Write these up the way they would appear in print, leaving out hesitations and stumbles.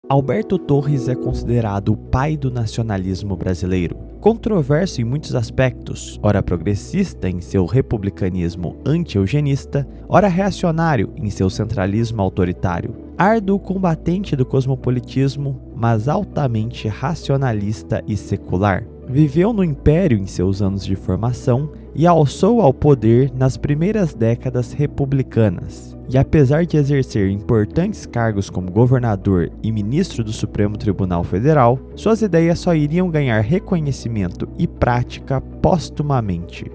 Alberto Torres é considerado o pai do nacionalismo brasileiro. Controverso em muitos aspectos, ora progressista em seu republicanismo anti-eugenista, ora reacionário em seu centralismo autoritário. Árduo combatente do cosmopolitismo, mas altamente racionalista e secular. Viveu no Império em seus anos de formação e alçou ao poder nas primeiras décadas republicanas. E apesar de exercer importantes cargos como governador e ministro do Supremo Tribunal Federal, suas ideias só iriam ganhar reconhecimento e prática póstumamente.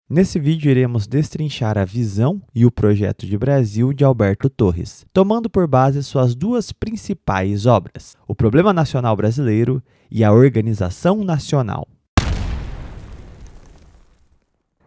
Nesse vídeo iremos destrinchar a visão e o projeto de Brasil de Alberto Torres, tomando por base suas duas principais obras, O Problema Nacional Brasileiro e A Organização Nacional.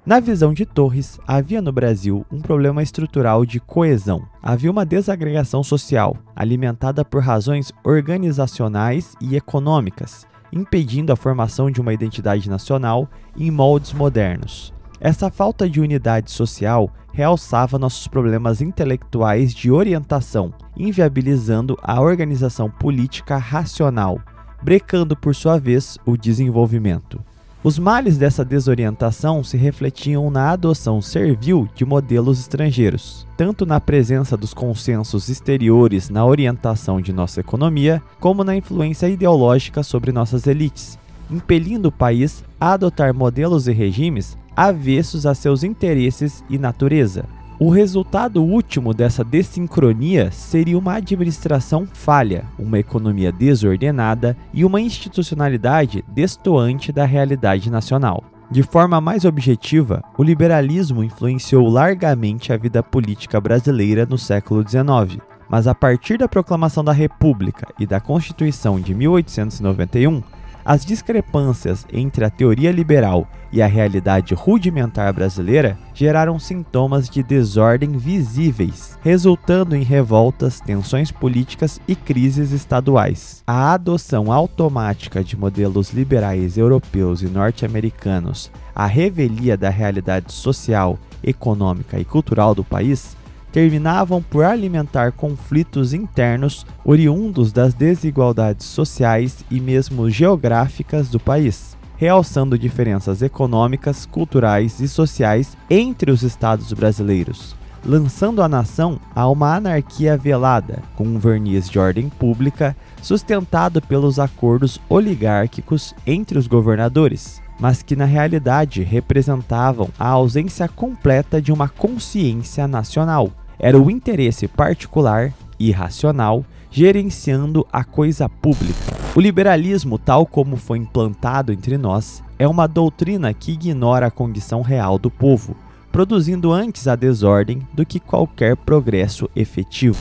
Na visão de Torres, havia no Brasil um problema estrutural de coesão. Havia uma desagregação social, alimentada por razões organizacionais e econômicas, impedindo a formação de uma identidade nacional em moldes modernos. Essa falta de unidade social realçava nossos problemas intelectuais de orientação, inviabilizando a organização política racional, brecando por sua vez o desenvolvimento. Os males dessa desorientação se refletiam na adoção servil de modelos estrangeiros, tanto na presença dos consensos exteriores na orientação de nossa economia, como na influência ideológica sobre nossas elites, impelindo o país a adotar modelos e regimes avessos a seus interesses e natureza. O resultado último dessa dessincronia seria uma administração falha, uma economia desordenada e uma institucionalidade destoante da realidade nacional. De forma mais objetiva, o liberalismo influenciou largamente a vida política brasileira no século XIX, mas a partir da proclamação da República e da Constituição de 1891, as discrepâncias entre a teoria liberal e a realidade rudimentar brasileira geraram sintomas de desordem visíveis, resultando em revoltas, tensões políticas e crises estaduais. A adoção automática de modelos liberais europeus e norte-americanos, a revelia da realidade social, econômica e cultural do país, terminavam por alimentar conflitos internos oriundos das desigualdades sociais e mesmo geográficas do país, realçando diferenças econômicas, culturais e sociais entre os estados brasileiros, lançando a nação a uma anarquia velada, com um verniz de ordem pública sustentado pelos acordos oligárquicos entre os governadores, mas que na realidade representavam a ausência completa de uma consciência nacional. Era o interesse particular e racional gerenciando a coisa pública. O liberalismo, tal como foi implantado entre nós, é uma doutrina que ignora a condição real do povo, produzindo antes a desordem do que qualquer progresso efetivo.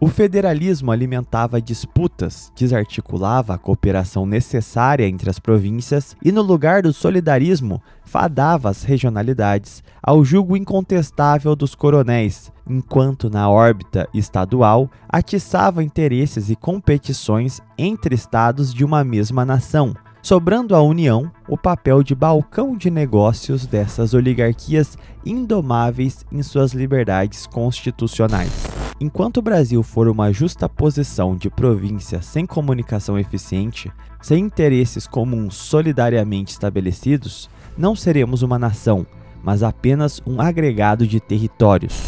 O federalismo alimentava disputas, desarticulava a cooperação necessária entre as províncias e, no lugar do solidarismo, fadava as regionalidades ao jugo incontestável dos coronéis, enquanto na órbita estadual atiçava interesses e competições entre estados de uma mesma nação, sobrando à União o papel de balcão de negócios dessas oligarquias indomáveis em suas liberdades constitucionais. Enquanto o Brasil for uma justaposição de províncias sem comunicação eficiente, sem interesses comuns solidariamente estabelecidos, não seremos uma nação, mas apenas um agregado de territórios.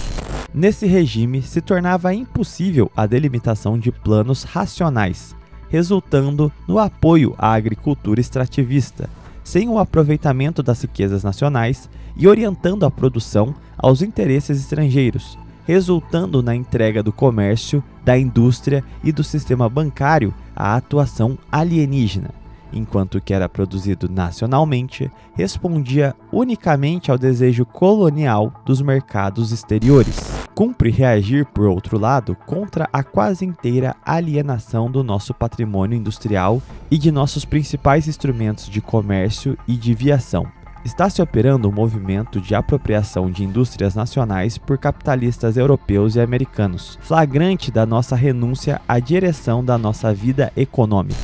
Nesse regime, se tornava impossível a delimitação de planos racionais, resultando no apoio à agricultura extrativista, sem o aproveitamento das riquezas nacionais e orientando a produção aos interesses estrangeiros, resultando na entrega do comércio, da indústria e do sistema bancário à atuação alienígena, enquanto o que era produzido nacionalmente respondia unicamente ao desejo colonial dos mercados exteriores. Cumpre reagir, por outro lado, contra a quase inteira alienação do nosso patrimônio industrial e de nossos principais instrumentos de comércio e de viação. Está se operando um movimento de apropriação de indústrias nacionais por capitalistas europeus e americanos, flagrante da nossa renúncia à direção da nossa vida econômica.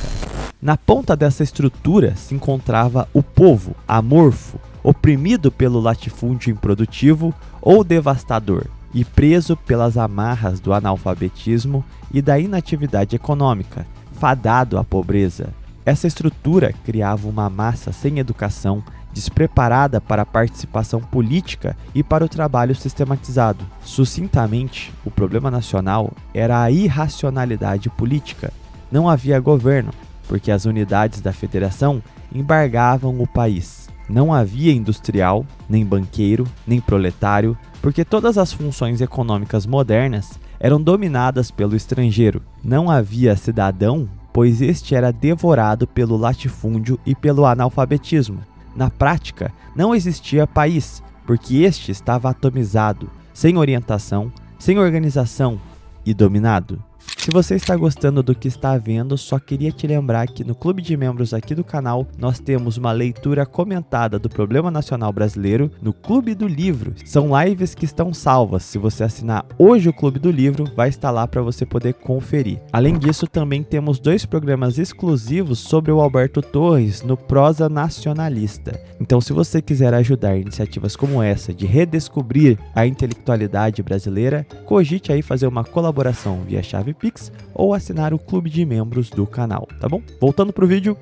Na ponta dessa estrutura se encontrava o povo, amorfo, oprimido pelo latifúndio improdutivo ou devastador e preso pelas amarras do analfabetismo e da inatividade econômica, fadado à pobreza. Essa estrutura criava uma massa sem educação, despreparada para a participação política e para o trabalho sistematizado. Sucintamente, o problema nacional era a irracionalidade política. Não havia governo, porque as unidades da federação embargavam o país. Não havia industrial, nem banqueiro, nem proletário, porque todas as funções econômicas modernas eram dominadas pelo estrangeiro. Não havia cidadão, pois este era devorado pelo latifúndio e pelo analfabetismo. Na prática, não existia país, porque este estava atomizado, sem orientação, sem organização e dominado. Se você está gostando do que está vendo, só queria te lembrar que no clube de membros aqui do canal, nós temos uma leitura comentada do problema nacional brasileiro no Clube do Livro. São lives que estão salvas. Se você assinar hoje o Clube do Livro, vai estar lá para você poder conferir. Além disso, também temos 2 programas exclusivos sobre o Alberto Torres no Prosa Nacionalista. Então, se você quiser ajudar iniciativas como essa de redescobrir a intelectualidade brasileira, cogite aí fazer uma colaboração via chave Pix ou assinar o clube de membros do canal, tá bom? Voltando pro vídeo.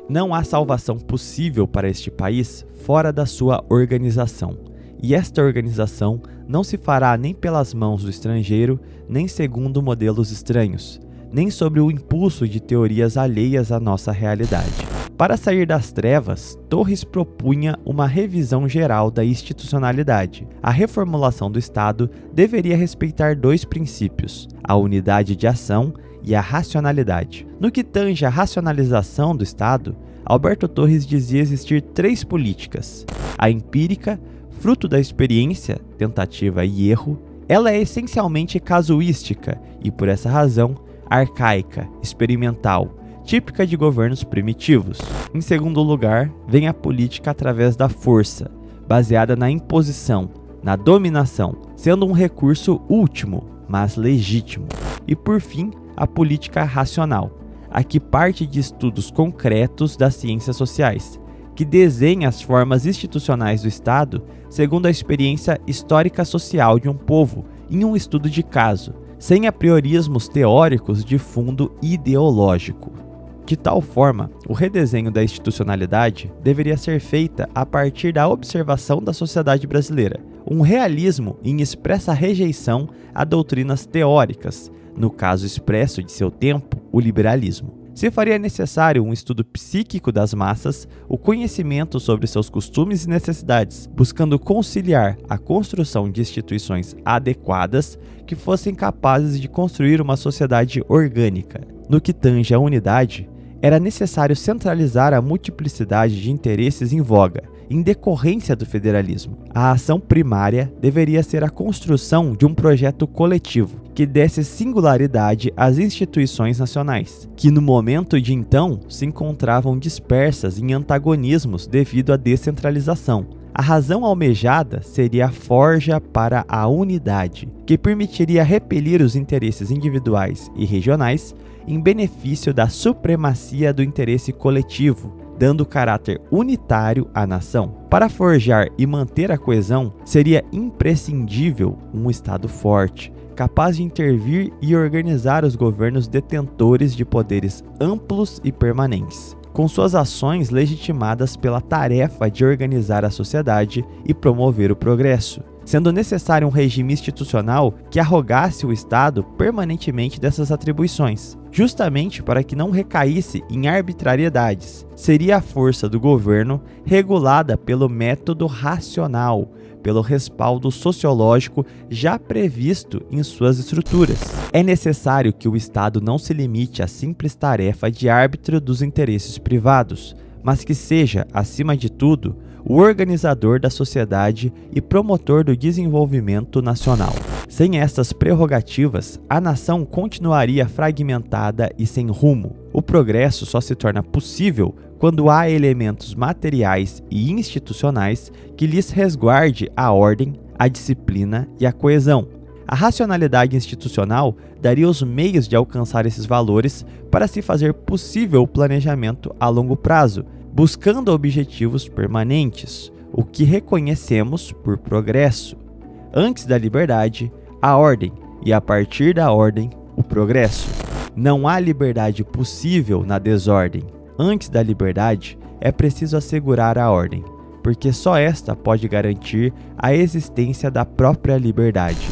Não há salvação possível para este país fora da sua organização. E esta organização não se fará nem pelas mãos do estrangeiro, nem segundo modelos estranhos, nem sobre o impulso de teorias alheias à nossa realidade. Para sair das trevas, Torres propunha uma revisão geral da institucionalidade. A reformulação do Estado deveria respeitar 2 princípios: a unidade de ação e a racionalidade. No que tange à racionalização do Estado, Alberto Torres dizia existir 3 políticas. A empírica, fruto da experiência, tentativa e erro, ela é essencialmente casuística e, por essa razão, arcaica, experimental, típica de governos primitivos. Em segundo lugar, vem a política através da força, baseada na imposição, na dominação, sendo um recurso último, mas legítimo. E por fim, a política racional, a que parte de estudos concretos das ciências sociais, que desenha as formas institucionais do Estado segundo a experiência histórica social de um povo em um estudo de caso, sem apriorismos teóricos de fundo ideológico. De tal forma, o redesenho da institucionalidade deveria ser feita a partir da observação da sociedade brasileira, um realismo em expressa rejeição a doutrinas teóricas, no caso expresso de seu tempo, o liberalismo. Se faria necessário um estudo psíquico das massas, o conhecimento sobre seus costumes e necessidades, buscando conciliar a construção de instituições adequadas que fossem capazes de construir uma sociedade orgânica. No que tange à unidade, era necessário centralizar a multiplicidade de interesses em voga, em decorrência do federalismo. A ação primária deveria ser a construção de um projeto coletivo que desse singularidade às instituições nacionais, que no momento de então se encontravam dispersas em antagonismos devido à descentralização. A razão almejada seria a forja para a unidade, que permitiria repelir os interesses individuais e regionais em benefício da supremacia do interesse coletivo, dando caráter unitário à nação. Para forjar e manter a coesão, seria imprescindível um Estado forte, capaz de intervir e organizar os governos detentores de poderes amplos e permanentes, com suas ações legitimadas pela tarefa de organizar a sociedade e promover o progresso, sendo necessário um regime institucional que arrogasse o Estado permanentemente dessas atribuições, justamente para que não recaísse em arbitrariedades. Seria a força do governo regulada pelo método racional, pelo respaldo sociológico já previsto em suas estruturas. É necessário que o Estado não se limite à simples tarefa de árbitro dos interesses privados, mas que seja, acima de tudo, o organizador da sociedade e promotor do desenvolvimento nacional. Sem essas prerrogativas, a nação continuaria fragmentada e sem rumo. O progresso só se torna possível quando há elementos materiais e institucionais que lhes resguarde a ordem, a disciplina e a coesão. A racionalidade institucional daria os meios de alcançar esses valores para se fazer possível o planejamento a longo prazo, buscando objetivos permanentes, o que reconhecemos por progresso. Antes da liberdade, a ordem, e a partir da ordem, o progresso. Não há liberdade possível na desordem. Antes da liberdade, é preciso assegurar a ordem, porque só esta pode garantir a existência da própria liberdade.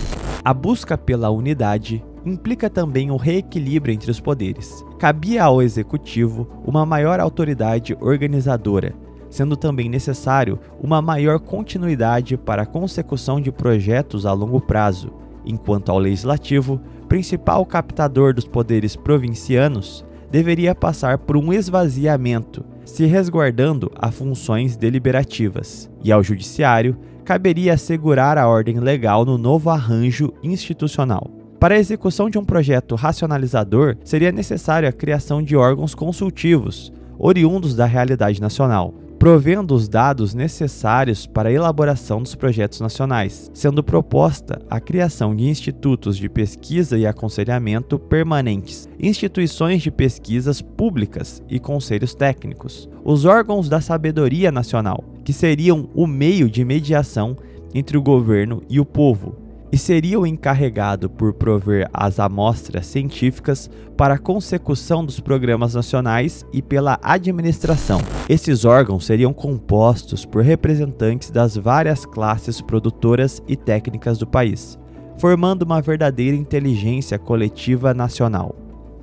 A busca pela unidade implica também o reequilíbrio entre os poderes. Cabia ao executivo uma maior autoridade organizadora, sendo também necessário uma maior continuidade para a consecução de projetos a longo prazo, enquanto ao legislativo, principal captador dos poderes provincianos, deveria passar por um esvaziamento, se resguardando a funções deliberativas, e ao judiciário caberia assegurar a ordem legal no novo arranjo institucional. Para a execução de um projeto racionalizador, seria necessária a criação de órgãos consultivos, oriundos da realidade nacional, provendo os dados necessários para a elaboração dos projetos nacionais, sendo proposta a criação de institutos de pesquisa e aconselhamento permanentes, instituições de pesquisas públicas e conselhos técnicos, os órgãos da sabedoria nacional, que seriam o meio de mediação entre o governo e o povo, e seria o encarregado por prover as amostras científicas para a consecução dos programas nacionais e pela administração. Esses órgãos seriam compostos por representantes das várias classes produtoras e técnicas do país, formando uma verdadeira inteligência coletiva nacional.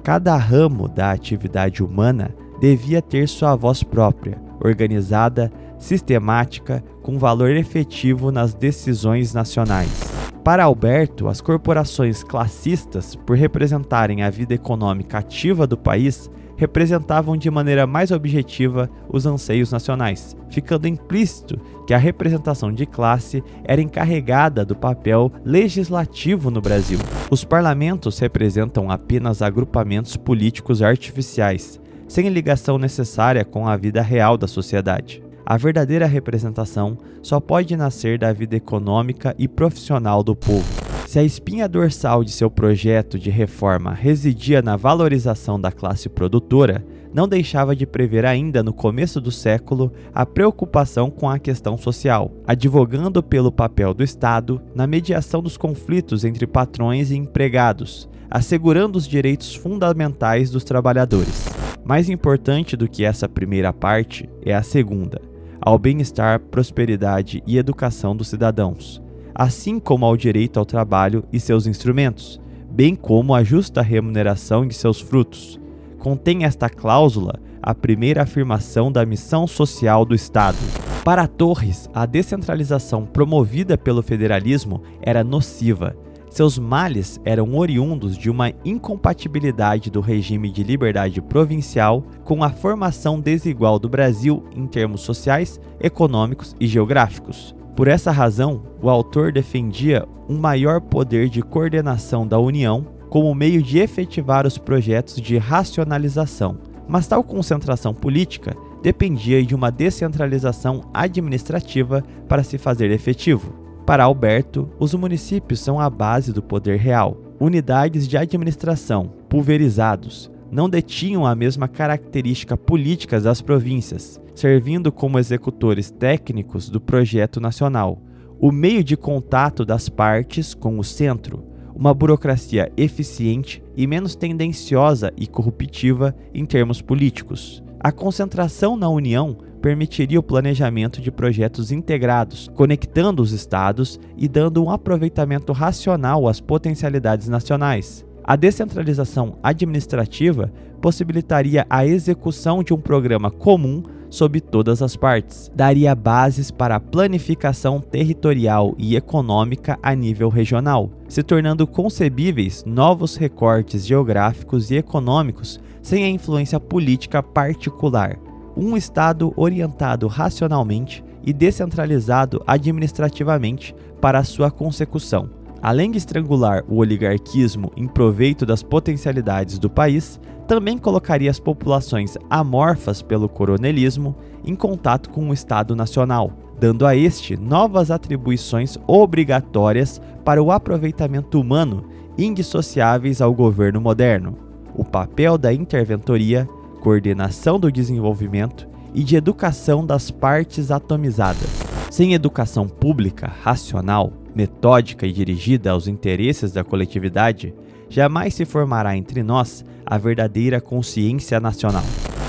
Cada ramo da atividade humana devia ter sua voz própria, organizada, sistemática, com valor efetivo nas decisões nacionais. Para Alberto, as corporações classistas, por representarem a vida econômica ativa do país, representavam de maneira mais objetiva os anseios nacionais, ficando implícito que a representação de classe era encarregada do papel legislativo no Brasil. Os parlamentos representam apenas agrupamentos políticos artificiais, sem ligação necessária com a vida real da sociedade. A verdadeira representação só pode nascer da vida econômica e profissional do povo. Se a espinha dorsal de seu projeto de reforma residia na valorização da classe produtora, não deixava de prever ainda no começo do século a preocupação com a questão social, advogando pelo papel do Estado na mediação dos conflitos entre patrões e empregados, assegurando os direitos fundamentais dos trabalhadores. Mais importante do que essa primeira parte é a segunda, ao bem-estar, prosperidade e educação dos cidadãos, assim como ao direito ao trabalho e seus instrumentos, bem como a justa remuneração de seus frutos. Contém esta cláusula a primeira afirmação da missão social do Estado. Para Torres, a descentralização promovida pelo federalismo era nociva. Seus males eram oriundos de uma incompatibilidade do regime de liberdade provincial com a formação desigual do Brasil em termos sociais, econômicos e geográficos. Por essa razão, o autor defendia um maior poder de coordenação da União como meio de efetivar os projetos de racionalização, mas tal concentração política dependia de uma descentralização administrativa para se fazer efetivo. Para Alberto, os municípios são a base do poder real. Unidades de administração, pulverizados, não detinham a mesma característica política das províncias, servindo como executores técnicos do projeto nacional, o meio de contato das partes com o centro, uma burocracia eficiente e menos tendenciosa e corruptiva em termos políticos. A concentração na União permitiria o planejamento de projetos integrados, conectando os estados e dando um aproveitamento racional às potencialidades nacionais. A descentralização administrativa possibilitaria a execução de um programa comum sob todas as partes, daria bases para a planificação territorial e econômica a nível regional, se tornando concebíveis novos recortes geográficos e econômicos sem a influência política particular. Um Estado orientado racionalmente e descentralizado administrativamente para a sua consecução. Além de estrangular o oligarquismo em proveito das potencialidades do país, também colocaria as populações amorfas pelo coronelismo em contato com o Estado Nacional, dando a este novas atribuições obrigatórias para o aproveitamento humano indissociáveis ao governo moderno, o papel da interventoria, coordenação do desenvolvimento e de educação das partes atomizadas. Sem educação pública, racional, metódica e dirigida aos interesses da coletividade, jamais se formará entre nós a verdadeira consciência nacional.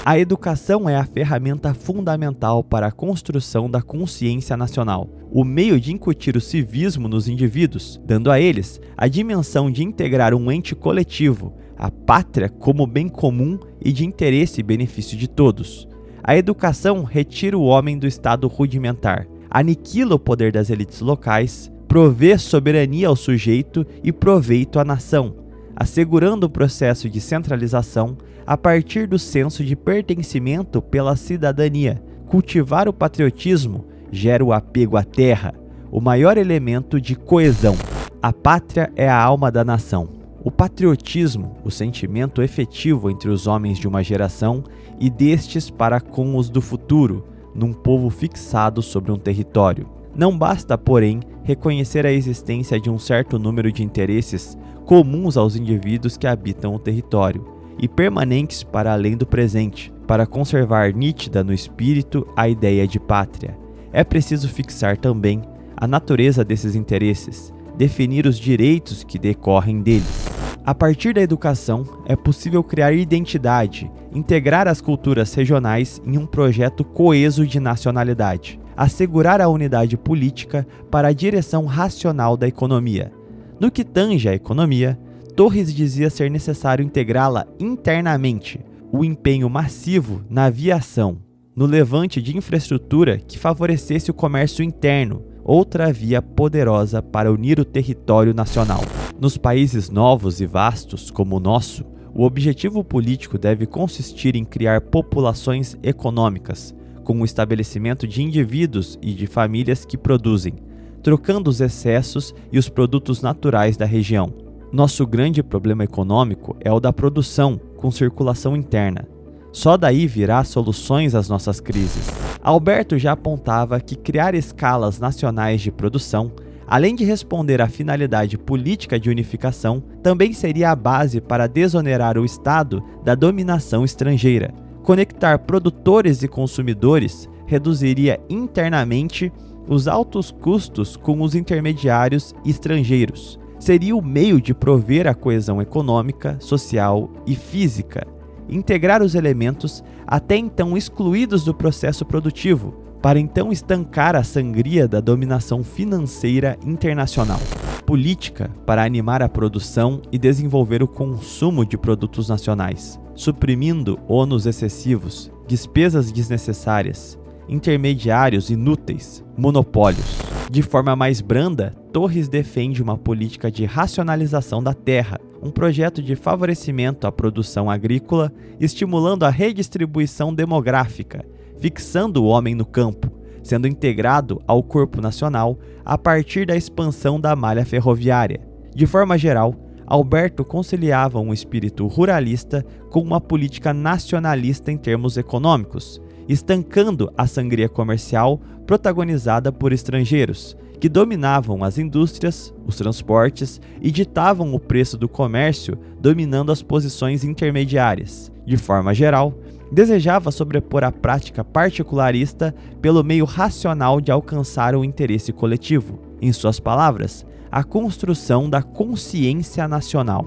A educação é a ferramenta fundamental para a construção da consciência nacional, o meio de incutir o civismo nos indivíduos, dando a eles a dimensão de integrar um ente coletivo, a pátria como bem comum e de interesse e benefício de todos. A educação retira o homem do estado rudimentar, aniquila o poder das elites locais, provê soberania ao sujeito e proveito à nação, assegurando o processo de centralização a partir do senso de pertencimento pela cidadania. Cultivar o patriotismo gera o apego à terra, o maior elemento de coesão. A pátria é a alma da nação. O patriotismo, o sentimento efetivo entre os homens de uma geração e destes para com os do futuro, num povo fixado sobre um território. Não basta, porém, reconhecer a existência de um certo número de interesses comuns aos indivíduos que habitam o território e permanentes para além do presente, para conservar nítida no espírito a ideia de pátria. É preciso fixar também a natureza desses interesses, definir os direitos que decorrem deles. A partir da educação, é possível criar identidade, integrar as culturas regionais em um projeto coeso de nacionalidade, assegurar a unidade política para a direção racional da economia. No que tange à economia, Torres dizia ser necessário integrá-la internamente, o empenho massivo na aviação, no levante de infraestrutura que favorecesse o comércio interno, outra via poderosa para unir o território nacional. Nos países novos e vastos como o nosso, o objetivo político deve consistir em criar populações econômicas, com o estabelecimento de indivíduos e de famílias que produzem, trocando os excessos e os produtos naturais da região. Nosso grande problema econômico é o da produção, com circulação interna. Só daí virá soluções às nossas crises. Alberto já apontava que criar escalas nacionais de produção, além de responder à finalidade política de unificação, também seria a base para desonerar o Estado da dominação estrangeira. Conectar produtores e consumidores reduziria internamente os altos custos com os intermediários estrangeiros. Seria o meio de prover a coesão econômica, social e física. Integrar os elementos até então excluídos do processo produtivo, para então estancar a sangria da dominação financeira internacional. Política para animar a produção e desenvolver o consumo de produtos nacionais, suprimindo ônus excessivos, despesas desnecessárias, intermediários inúteis, monopólios. De forma mais branda, Torres defende uma política de racionalização da terra, um projeto de favorecimento à produção agrícola, estimulando a redistribuição demográfica, fixando o homem no campo, sendo integrado ao corpo nacional a partir da expansão da malha ferroviária. De forma geral, Alberto conciliava um espírito ruralista com uma política nacionalista em termos econômicos, estancando a sangria comercial protagonizada por estrangeiros, que dominavam as indústrias, os transportes e ditavam o preço do comércio, dominando as posições intermediárias. De forma geral, desejava sobrepor a prática particularista pelo meio racional de alcançar o interesse coletivo. Em suas palavras, a construção da consciência nacional.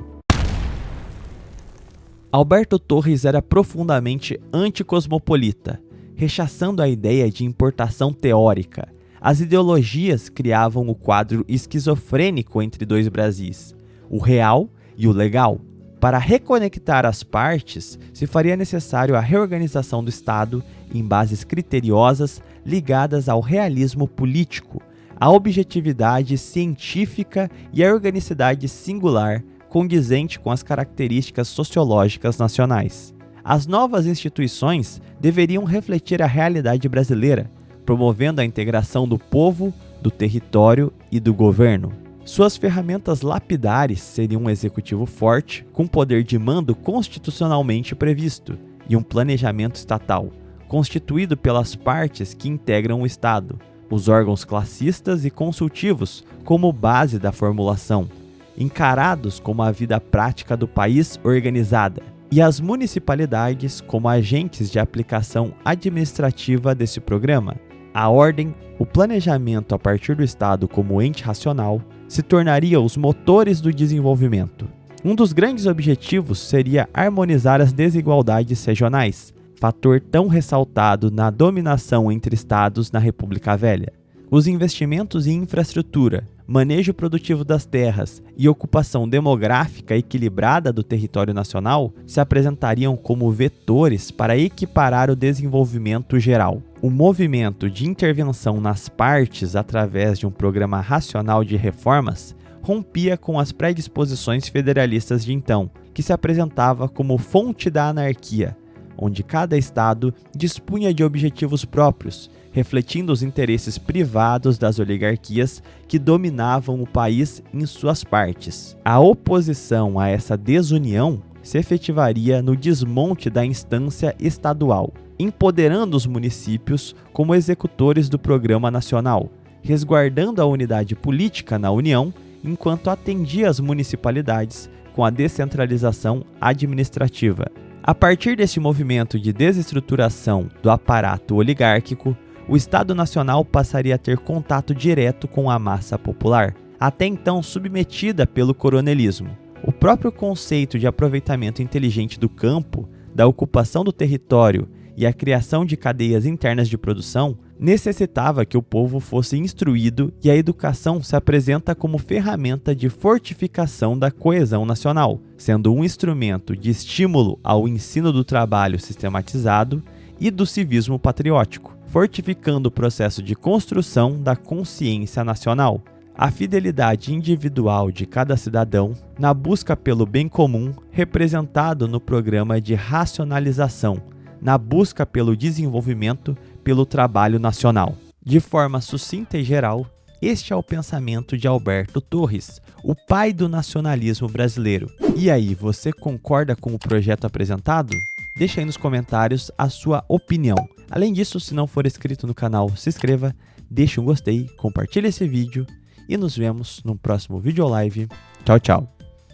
Alberto Torres era profundamente anticosmopolita, rechaçando a ideia de importação teórica. As ideologias criavam o quadro esquizofrênico entre dois Brasis, o real e o legal. Para reconectar as partes, se faria necessário a reorganização do Estado em bases criteriosas ligadas ao realismo político, à objetividade científica e à organicidade singular condizente com as características sociológicas nacionais. As novas instituições deveriam refletir a realidade brasileira, promovendo a integração do povo, do território e do governo. Suas ferramentas lapidares seriam um executivo forte, com poder de mando constitucionalmente previsto, e um planejamento estatal, constituído pelas partes que integram o Estado, os órgãos classistas e consultivos como base da formulação, encarados como a vida prática do país organizada, e as municipalidades como agentes de aplicação administrativa desse programa. A ordem, o planejamento a partir do Estado como ente racional, se tornaria os motores do desenvolvimento. Um dos grandes objetivos seria harmonizar as desigualdades regionais, fator tão ressaltado na dominação entre estados na República Velha. Os investimentos em infraestrutura, manejo produtivo das terras e ocupação demográfica equilibrada do território nacional se apresentariam como vetores para equiparar o desenvolvimento geral. O movimento de intervenção nas partes através de um programa racional de reformas rompia com as predisposições federalistas de então, que se apresentava como fonte da anarquia, onde cada estado dispunha de objetivos próprios, refletindo os interesses privados das oligarquias que dominavam o país em suas partes. A oposição a essa desunião se efetivaria no desmonte da instância estadual, empoderando os municípios como executores do programa nacional, resguardando a unidade política na União, enquanto atendia as municipalidades com a descentralização administrativa. A partir deste movimento de desestruturação do aparato oligárquico, o Estado Nacional passaria a ter contato direto com a massa popular, até então submetida pelo coronelismo. O próprio conceito de aproveitamento inteligente do campo, da ocupação do território e a criação de cadeias internas de produção necessitava que o povo fosse instruído, e a educação se apresenta como ferramenta de fortificação da coesão nacional, sendo um instrumento de estímulo ao ensino do trabalho sistematizado e do civismo patriótico, fortificando o processo de construção da consciência nacional. A fidelidade individual de cada cidadão na busca pelo bem comum, representado no programa de racionalização, na busca pelo desenvolvimento pelo trabalho nacional. De forma sucinta e geral, este é o pensamento de Alberto Torres, o pai do nacionalismo brasileiro. E aí, você concorda com o projeto apresentado? Deixa aí nos comentários a sua opinião. Além disso, se não for inscrito no canal, se inscreva, deixe um gostei, compartilhe esse vídeo e nos vemos no próximo vídeo live. Tchau, tchau!